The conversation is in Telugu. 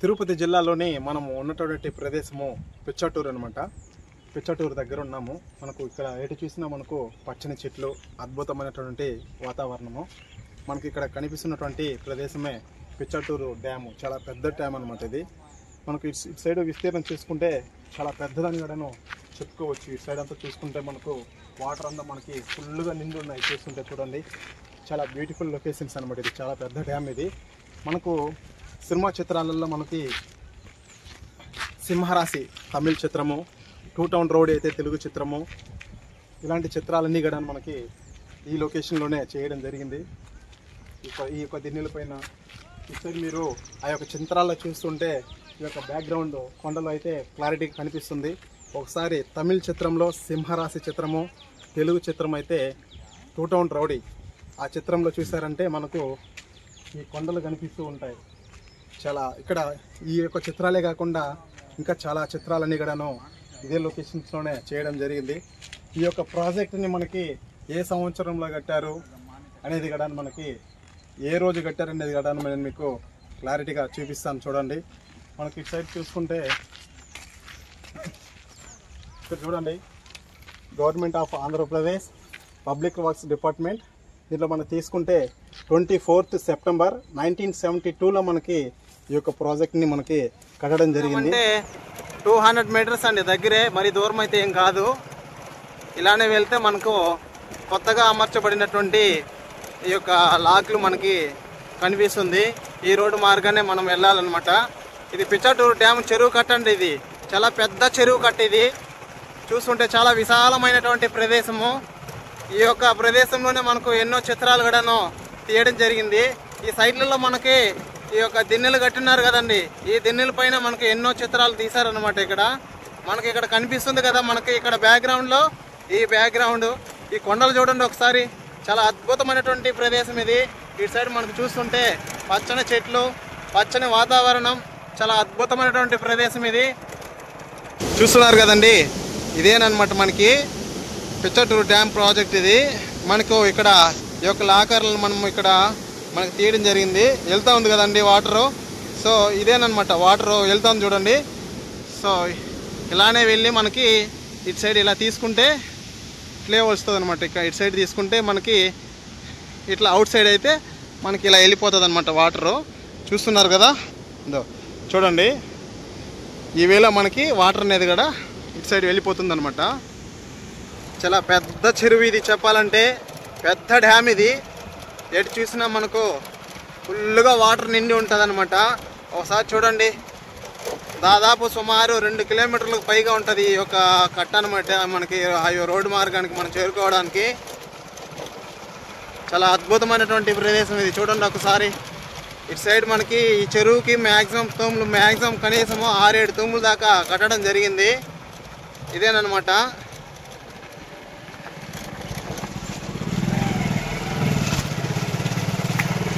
తిరుపతి జిల్లాలోని మనము ఉన్నటువంటి ప్రదేశము పిచ్చటూరు అనమాట. పిచ్చటూరు దగ్గర ఉన్నాము. మనకు ఇక్కడ ఎటు చూసినా మనకు పచ్చని చెట్లు, అద్భుతమైనటువంటి వాతావరణము. మనకి ఇక్కడ కనిపిస్తున్నటువంటి ప్రదేశమే పిచ్చటూరు డ్యాము. చాలా పెద్ద డ్యామ్ అనమాట ఇది. మనకు ఇటు సైడ్ విస్తీర్ణం చూసుకుంటే చాలా పెద్దదని కూడాను చెప్పుకోవచ్చు. ఇటు సైడ్ అంతా చూసుకుంటే మనకు వాటర్ అంతా మనకి ఫుల్గా నిండి ఉన్నాయి. చూస్తుంటే చూడండి, చాలా బ్యూటిఫుల్ లొకేషన్స్ అనమాట. ఇది చాలా పెద్ద డ్యామ్ ఇది. మనకు సినిమా చిత్రాలలో మనకి సింహరాశి తమిళ చిత్రము, టూ టౌన్ రోడ్ అయితే తెలుగు చిత్రము, ఇలాంటి చిత్రాలన్నీ కూడా మనకి ఈ లొకేషన్లోనే చేయడం జరిగింది. ఈ యొక్క దిన్నెల పైన ఇక్కడ మీరు ఆ యొక్క చిత్రాల్లో చూస్తుంటే ఈ యొక్క బ్యాక్గ్రౌండ్ కొండలో అయితే క్లారిటీ కనిపిస్తుంది. ఒకసారి తమిళ చిత్రంలో సింహరాశి చిత్రము, తెలుగు చిత్రం అయితే టూ టౌన్ రౌడీ, ఆ చిత్రంలో చూసారంటే మనకు ఈ కొండలు కనిపిస్తూ ఉంటాయి. చాలా ఇక్కడ ఈ యొక్క చిత్రాలే కాకుండా ఇంకా చాలా చిత్రాలన్నీ కూడాను ఇదే లొకేషన్స్లోనే చేయడం జరిగింది. ఈ యొక్క ప్రాజెక్ట్ని మనకి ఏ సంవత్సరంలో కట్టారు అనేది కూడా మనకి ఏ రోజు కట్టారు అనేది కూడా నేను మీకు క్లారిటీగా చూపిస్తాను. చూడండి, మనకి ఇటు సైడ్ చూసుకుంటే ఇక్కడ చూడండి, government of Andhra Pradesh public works department. దీంట్లో మనం తీసుకుంటే 24th September 1972లో మనకి ఈ యొక్క ప్రాజెక్ట్ని మనకి కట్టడం జరిగింది. అంటే 200 మీటర్స్ అండి, దగ్గరే, మరి దూరం అయితే ఏం కాదు. ఇలానే వెళ్తే మనకు కొత్తగా అమర్చబడినటువంటి ఈ యొక్క లాక్లు మనకి కనిపిస్తుంది. ఈ రోడ్డు మార్గానే మనం వెళ్ళాలన్నమాట. ఇది పిచ్చటూరు డ్యామ్ చెరువు కట్టండి. ఇది చాలా పెద్ద చెరువు కట్ట. ఇది చూస్తుంటే చాలా విశాలమైనటువంటి ప్రదేశము. ఈ యొక్క ప్రదేశంలోనే మనకు ఎన్నో చిత్రాలు కూడాను తీయడం జరిగింది. ఈ సైడ్లలో మనకి ఈ యొక్క దిన్నెలు కట్టినారు కదండి, ఈ దిన్నెల పైన మనకి ఎన్నో చిత్రాలు తీశారనమాట. ఇక్కడ మనకి ఇక్కడ కనిపిస్తుంది కదా, మనకి ఇక్కడ బ్యాక్గ్రౌండ్లో ఈ బ్యాక్గ్రౌండ్, ఈ కొండలు చూడండి ఒకసారి, చాలా అద్భుతమైనటువంటి ప్రదేశం ఇది. ఇటు సైడ్ మనకు చూస్తుంటే పచ్చని చెట్లు, పచ్చని వాతావరణం, చాలా అద్భుతమైనటువంటి ప్రదేశం ఇది. చూస్తున్నారు కదండి, ఇదేనమాట మనకి పిచ్చటూరు డ్యామ్ ప్రాజెక్ట్. ఇది మనకు ఇక్కడ ఈ యొక్క లాకర్లను మనం ఇక్కడ మనకి తీయడం జరిగింది. వెళ్తూ ఉంది కదండి వాటరు. సో ఇదేనమాట వాటరు వెళ్తా ఉంది చూడండి. సో ఇలానే వెళ్ళి మనకి ఇటు సైడ్ ఇలా తీసుకుంటే ఇట్లే వస్తుంది అనమాట. ఇక్కడ ఇటు సైడ్ తీసుకుంటే మనకి ఇట్లా అవుట్ సైడ్ అయితే మనకి ఇలా వెళ్ళిపోతుంది అనమాట వాటరు. చూస్తున్నారు కదా, ఇదో చూడండి, ఈ వేళ మనకి వాటర్ అనేది కూడా ఇటు సైడ్ వెళ్ళిపోతుంది అనమాట. చాలా పెద్ద చెరువు ఇది, చెప్పాలంటే పెద్ద డ్యామ్ ఇది. ఎటు చూసినా మనకు ఫుల్గా వాటర్ నిండి ఉంటుంది అనమాట. ఒకసారి చూడండి, దాదాపు సుమారు 2 కిలోమీటర్లకు పైగా ఉంటుంది ఈ యొక్క కట్ట అనమాట. మనకి రోడ్డు మార్గానికి మనం చేరుకోవడానికి చాలా అద్భుతమైనటువంటి ప్రదేశం ఇది. చూడండి ఒకసారి, ఇటు సైడ్ మనకి ఈ చెరువుకి మ్యాక్సిమం కనీసము 6-7 తూములు దాకా కట్టడం జరిగింది. ఇదేనమాట.